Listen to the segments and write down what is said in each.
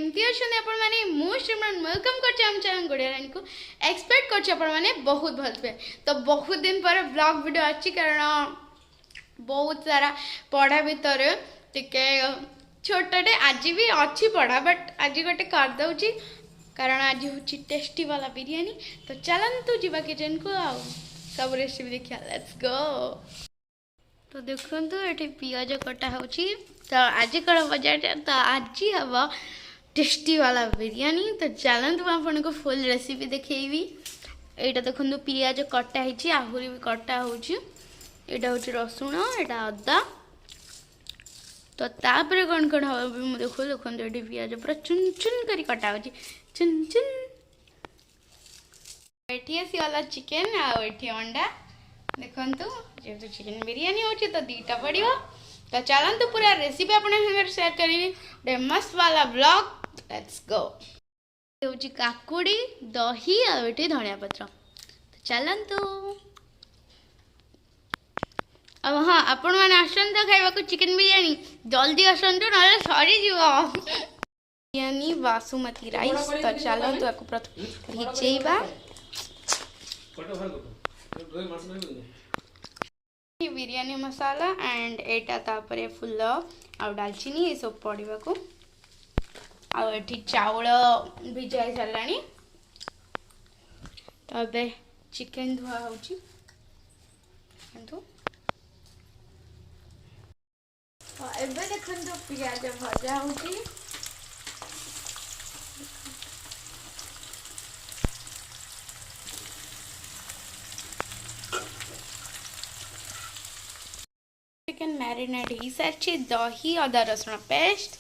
केमती अच्छे आपण मैंने मोस्ट वेलकम कर चैनल गुड़िया रानी को एक्सपेक्ट कर बहुत भल पे तो बहुत दिन पर ब्लॉग वीडियो अच्छी कारण बहुत सारा पढ़ा भीतर टिके छोटे आज भी अच्छी पढ़ा बट आज गोटे करदे कारण आज हूँ टेस्टी वाला बिरयानी तो चलतु जी किचन को आ सब रेसिपी देखा लेट्स गो। तो देखो ये पियाज कटा हो तो आज कड़ बजार तो आज हम टेस्टी वाला बिरयानी तो चलतु आपन को फुल रेसिपी देखी। यहाँ देखो पियाज कटा है आहरी भी कटा हो यहाँ हूँ रसुण यहाँ अदा तो तापर कौन कौन हम देखो देखो ये पियाज पूरा चुन चुन कर कटा हो चुन चुन। ये आसीगला चिकेन आठी अंडा देखु जेहतु चिकेन बिरयानी हो तो दीटा पड़ो तो चलतु पूरा रेसिपी अपने शेयर करी मस्त वाला ब्लॉग लेट्स गो। हूँ काकुड़ी दही आठी धनिया पत्र तो चलतु अब हाँ आपण मैंने आसतु खाइबा चिकेन बिरयानी जल्दी आसतु ना सरी बिरयानी बासुमती राइस तो चलतु आपको प्रथम भिजेबा बिरयानी मसाला एंड एटा तापरे फुल आ डालचीनी ये सब पड़वा को आठी चाउल भिजाई साराणी तो अब चिकेन धुआ हो देखो पियाज भजा हो चिकेन मैरिनेट हो सारी दही अदा रसुण पेस्ट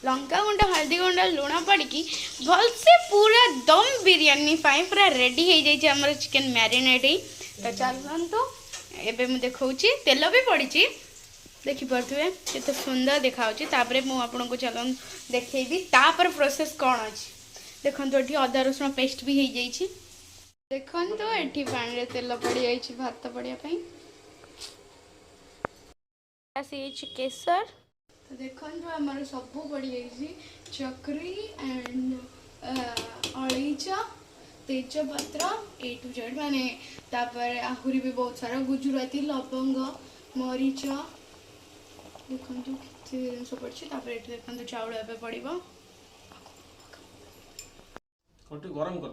लंका गुंड हल्दी गुंड लुण पड़ी भलसे पूरा दम बिरयानी पूरा रेडी हो जाए आम चिकेन मैरिनेट तो चलतु एबे मुझे देखा तेल भी पड़ी देखिपे केते सुंदर देखा मुझे चल देखी तापर प्रोसेस कौन अच्छी देखो ये अदा रसुण पेस्ट भी हो जाए देखो ये पानी तेल पड़ जाए भात पड़ापी केसर तो देखो आमर सब पड़ जाए चक्री एंड अलैच तेजपत्र ए टू जेड माने तापर आहुरी भी बहुत सारा गुजराती लवंग मरीच देखो जिन पड़ी देखो चाउल एवं पड़ो गरम कर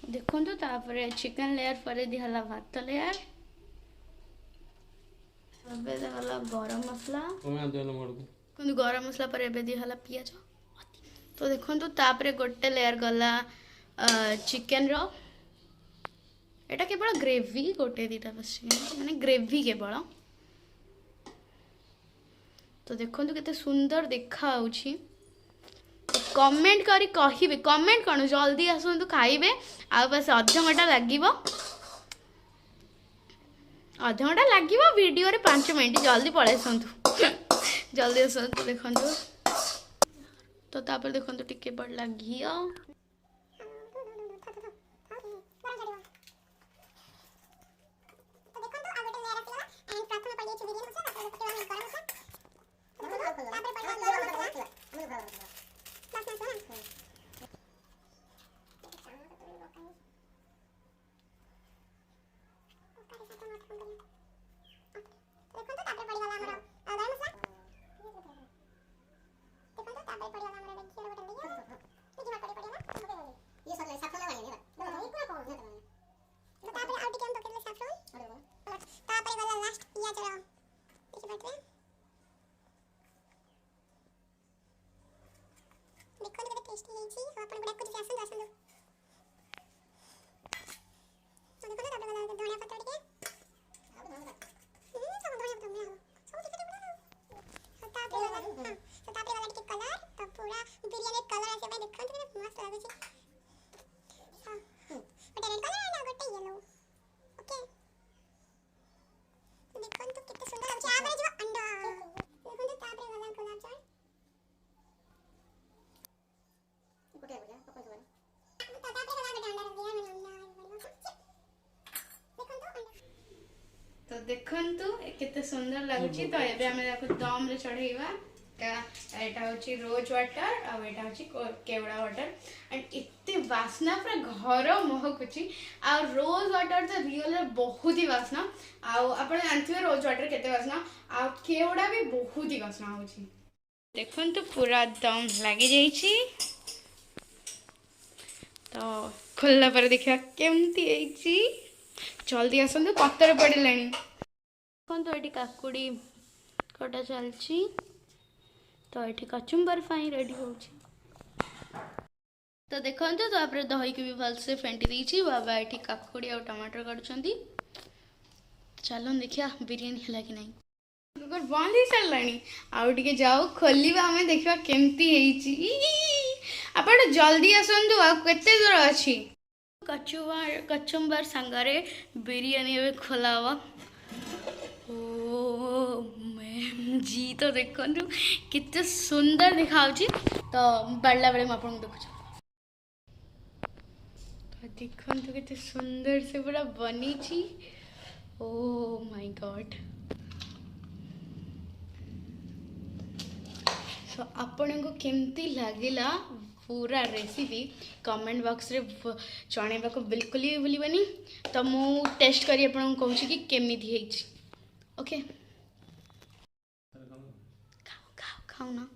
देखो तापर चिकन लेयर पर दिहला भात लेयर दिहला गरम मसला गरम मसला पर दिहला पियाज तो देखो तापर गोटे लेयर गला चिकेन रो एटा केवल ग्रेवी गोटे दीटा बस माने ग्रेवी केवल तो देखो केते सुंदर देखा होछि कमेंट करी कहिबे कमेंट कौन जल्दी आसतु खाइबे आ बस अध घंटा लगे अध घंटा लगे वीडियो रे 5 मिनट जल्दी पड़े जल्दी आसतु देखो तो तापर देखो टिके पड़ला घी तो देखंतु केते सुंदर लागुची। तो एबे हमें देखो दम रे चढ़ेइबा। एटा होची रोज वाटर आ एटा होची केवड़ा वाटर एंड इत्ते वासना पूरा घर महकुची। आ रोज वाटर तो रियल बहुत ही वासना। आ आपण जानथिबे रोज वाटर केते वासना आ केवड़ा भी बहुत ही वासना होची। देखंतु पूरा दम लागी जाईची। तो खोलला पर देखा केमती आईची। जल्दी आसतु पत्तर पड़े देखो ये काकुड़ी कटा चलची। तो ये कचुम्बर फाई रेडी हो। तो देखो तो आप दही की भी भलसे फेंटी देची। बाबा ये काकुड़ी और टमाटर काटुंट। चलो देखिया बिरियानी है कि नहीं। बंद ही सारे आउ टे जाओ खोलिबा आम देखा केमती आप जल्दी आसतु आते दूर अच्छी कचुम्बर सांगरे बिरियानी ए खोला हवा। ओ मैम जी तो देखो कितने सुंदर देखा। तो बाड़ला बेले मुझे देखुच तो देखो कितने सुंदर से पूरा बनी। Oh my God. सो आपण को केमती लगिला पूरा रेसिपी कमेंट बॉक्स रे जणेबा को बिल्कुल भी भूलबनी। तो मु टेस्ट करी आपन को कहूची कि केमिति हेछि। ओके खाओ खाओ खाओ ना।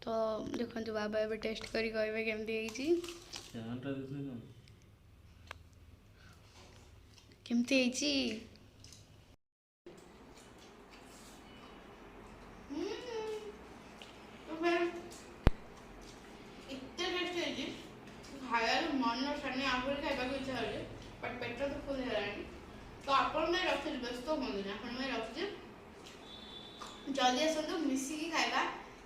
तो देखंतु बाबा एबे टेस्ट करी कहबे केमिति हेछि। केमिति हेछि। मन सामने आहुरी खाइबा इच्छा होजे बट पेट तो फुल हेलानी। तो आपण मैं रखि व्यस्त होंगे ना आपण मैं रखि जल्दी आसतु मिसिकी खाइबा।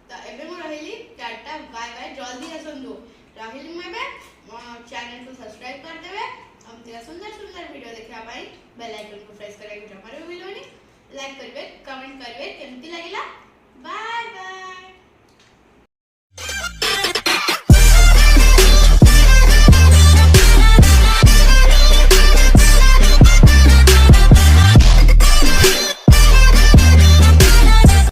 तो एबे मु रहिली टाटा बाय बाय। जल्दी आसतु रहिली मु एबे चैनल को सब्सक्राइब कर देबे। हम तेरा सुंदर सुंदर वीडियो देखा पाई बेल आइकन को प्रेस करे जमा रे भूलनी। लाइक करबे कमेंट करबे केमती लागिला। Bye bye.